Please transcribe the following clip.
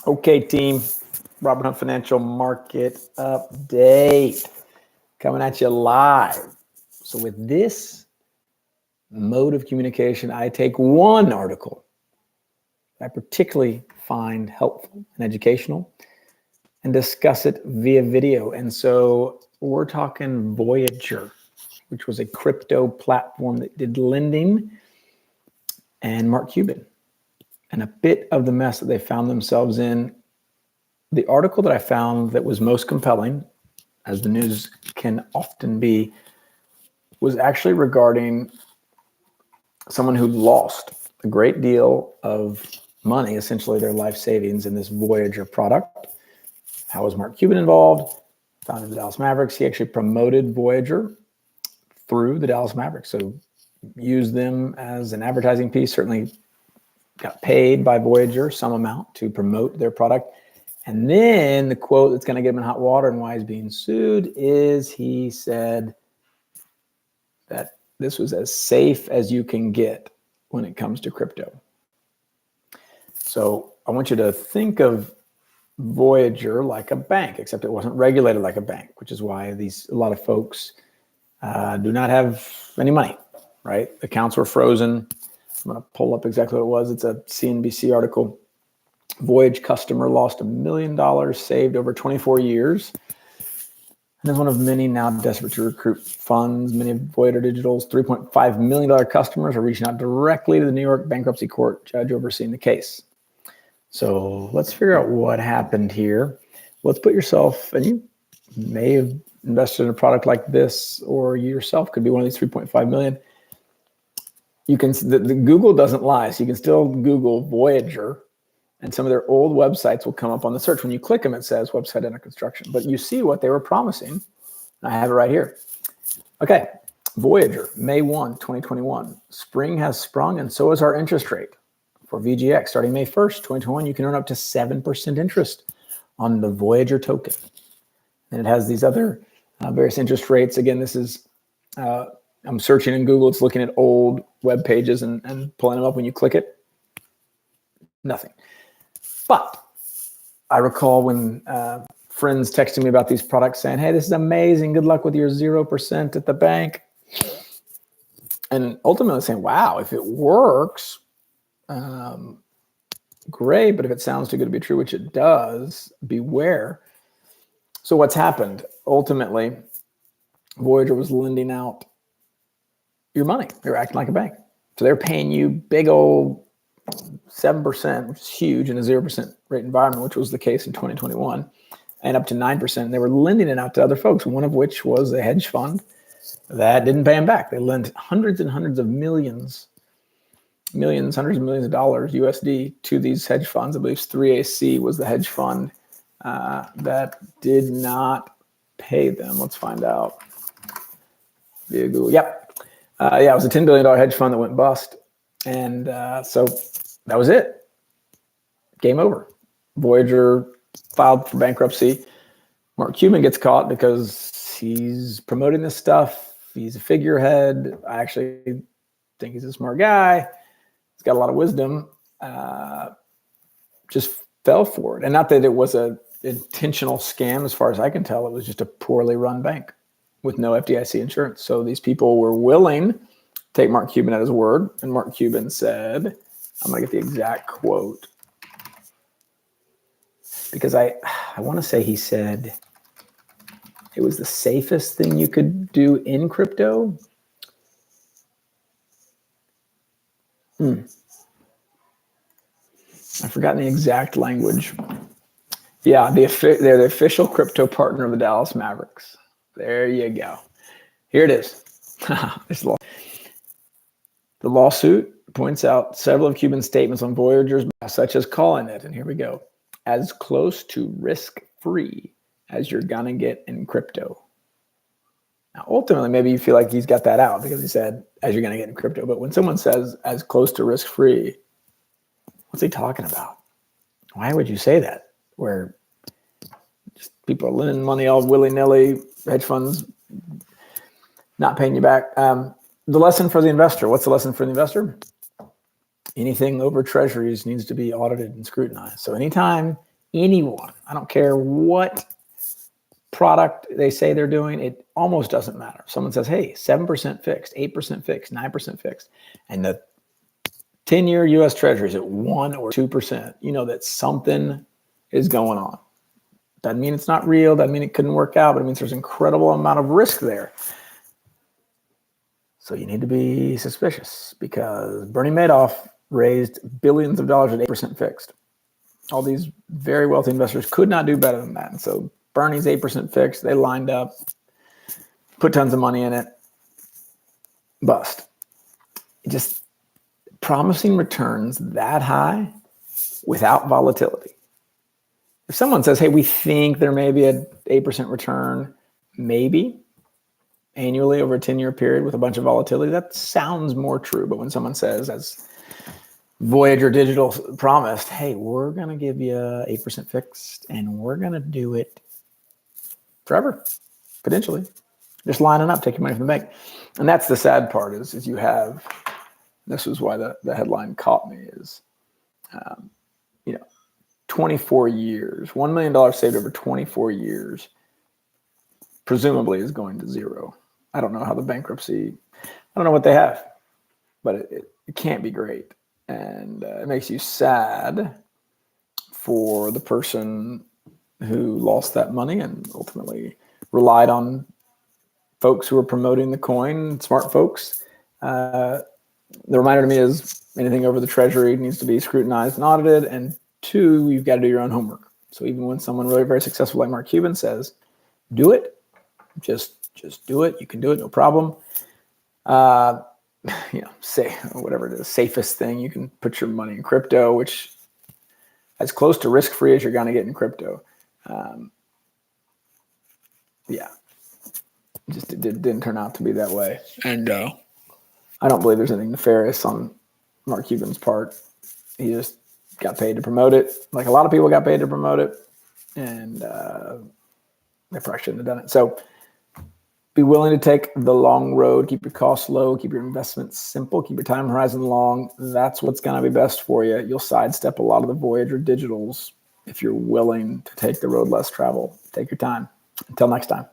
Okay, team. Robert Hunt Financial Market Update coming at you live. So with this mode of communication, I take one article I particularly find helpful and educational and discuss it via video. And so we're talking Voyager, which was a crypto platform that did lending, and Mark Cuban, and a bit of the mess that they found themselves in. The article that I found that was most compelling, as the news can often be, was actually regarding someone who lost a great deal of money, essentially their life savings, in this Voyager product. How was Mark Cuban involved? Founded the Dallas Mavericks. He actually promoted Voyager through the Dallas Mavericks. So used them as an advertising piece, certainly got paid by Voyager some amount to promote their product. And then the quote that's going to get him in hot water and why he's being sued is he said that this was as safe as you can get when it comes to crypto. So I want you to think of Voyager like a bank, except it wasn't regulated like a bank, which is why a lot of folks do not have any money, right? Accounts were frozen. I'm going to pull up exactly what it was. It's a CNBC article. Voyage customer lost $1 million saved over 24 years. And is one of many now desperate to recruit funds. Many of Voyager Digital's $3.5 million customers are reaching out directly to the New York bankruptcy court judge overseeing the case. So let's figure out what happened here. Let's put yourself, and you may have invested in a product like this, or you yourself could be one of these 3.5 million. You can, the Google doesn't lie, so you can still Google Voyager, and some of their old websites will come up on the search. When you click them, it says website under construction. But you see what they were promising. I have it right here. Okay, Voyager, May 1, 2021. Spring has sprung, and so has our interest rate. For VGX, starting May 1st, 2021, you can earn up to 7% interest on the Voyager token. And it has these other various interest rates. Again, this is, I'm searching in Google. It's looking at old web pages and pulling them up. When you click it, nothing. But I recall when friends texting me about these products saying, hey, this is amazing. Good luck with your 0% at the bank. And ultimately saying, wow, if it works, great. But if it sounds too good to be true, which it does, beware. So what's happened? Ultimately, Voyager was lending out your money. They're acting like a bank. So they're paying you big old 7%, which is huge in a 0% rate environment, which was the case in 2021, and up to 9%. And they were lending it out to other folks, one of which was a hedge fund that didn't pay them back. They lent hundreds and hundreds of hundreds of millions of dollars USD to these hedge funds. I believe 3AC was the hedge fund that did not pay them. Let's find out via Google. Yep. Yeah, it was a $10 billion hedge fund that went bust. And so that was it. Game over. Voyager filed for bankruptcy. Mark Cuban gets caught because he's promoting this stuff. He's a figurehead. I actually think he's a smart guy. He's got a lot of wisdom. Just fell for it. And not that it was an intentional scam, as far as I can tell. It was just a poorly run bank with no FDIC insurance. So these people were willing to take Mark Cuban at his word. And Mark Cuban said, I'm going to get the exact quote, because I want to say he said it was the safest thing you could do in crypto. I've forgotten the exact language. Yeah, they're the official crypto partner of the Dallas Mavericks. There you go. Here it is. The lawsuit points out several of Cuban's statements on Voyager's, such as calling it, and here we go, as close to risk-free as you're gonna get in crypto. Now, ultimately, maybe you feel like he's got that out because he said, as you're gonna get in crypto. But when someone says as close to risk-free, what's he talking about? Why would you say that? Where just people are lending money all willy-nilly, hedge funds not paying you back. The lesson for the investor. What's the lesson for the investor? Anything over treasuries needs to be audited and scrutinized. So anytime anyone, I don't care what product they say they're doing, it almost doesn't matter. Someone says, hey, 7% fixed, 8% fixed, 9% fixed, and the 10-year US Treasury is at 1 or 2%, you know that something is going on. Doesn't mean it's not real, doesn't mean it couldn't work out, but it means there's an incredible amount of risk there. So you need to be suspicious, because Bernie Madoff raised billions of dollars at 8% fixed. All these very wealthy investors could not do better than that. And so Bernie's 8% fixed, they lined up, put tons of money in it, bust. Just promising returns that high without volatility. If someone says, hey, we think there may be an 8% return, maybe annually over a 10-year period with a bunch of volatility, that sounds more true. But when someone says, as Voyager Digital promised, hey, we're going to give you 8% fixed and we're going to do it forever, potentially, just lining up, take your money from the bank. And that's the sad part is you have, this is why the headline caught me, is, 24 years, $1 million saved over 24 years, presumably is going to zero. I don't know how the bankruptcy, I don't know what they have, but it can't be great. And it makes you sad for the person who lost that money and ultimately relied on folks who are promoting the coin, smart folks. The reminder to me is anything over the Treasury needs to be scrutinized and audited. And 2, you've got to do your own homework. So even when someone really very successful like Mark Cuban says, do it, just do it. You can do it, no problem. Say whatever it is, safest thing, you can put your money in crypto, which as close to risk-free as you're going to get in crypto. It didn't turn out to be that way. And I don't believe there's anything nefarious on Mark Cuban's part. He just got paid to promote it, like a lot of people got paid to promote it, and they probably shouldn't have done it. So be willing to take the long road, keep your costs low, keep your investments simple, keep your time horizon long. That's what's going to be best for you. You'll sidestep a lot of the Voyager digitals if you're willing to take the road less traveled. Take your time. Until next time.